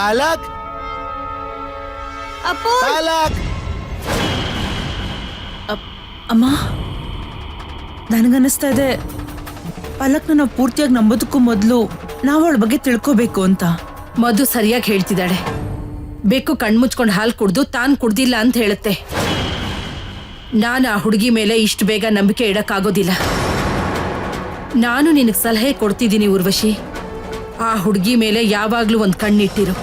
ಪಾಲಕ್ ಅಪ್ಪು ಪಾಲಕ್ ಅಮ್ಮ, ನನಗನ್ನಿಸ್ತಾ ಇದೆ ಪಲಕ್ನ ನಾವು ಪೂರ್ತಿಯಾಗಿ ನಂಬೋದಕ್ಕೂ ಮೊದಲು ನಾವು ಅವಳ ಬಗ್ಗೆ ತಿಳ್ಕೋಬೇಕು ಅಂತ. ಮಧು ಸರಿಯಾಗಿ ಹೇಳ್ತಿದ್ದಾಳೆ. ಬೇಕು ಕಣ್ಮುಚ್ಕೊಂಡು ಹಾಲು ಕುಡ್ದು ತಾನು ಕುಡ್ದಿಲ್ಲ ಅಂತ ಹೇಳುತ್ತೆ. ನಾನು ಆ ಹುಡುಗಿ ಮೇಲೆ ಇಷ್ಟು ಬೇಗ ನಂಬಿಕೆ ಇಡಕ್ಕಾಗೋದಿಲ್ಲ. ನಾನು ನಿನಗೆ ಸಲಹೆ ಕೊಡ್ತಿದ್ದೀನಿ ಊರ್ವಶಿ, ಆ ಹುಡುಗಿ ಮೇಲೆ ಯಾವಾಗ್ಲೂ ಒಂದು ಕಣ್ಣಿಟ್ಟಿರು.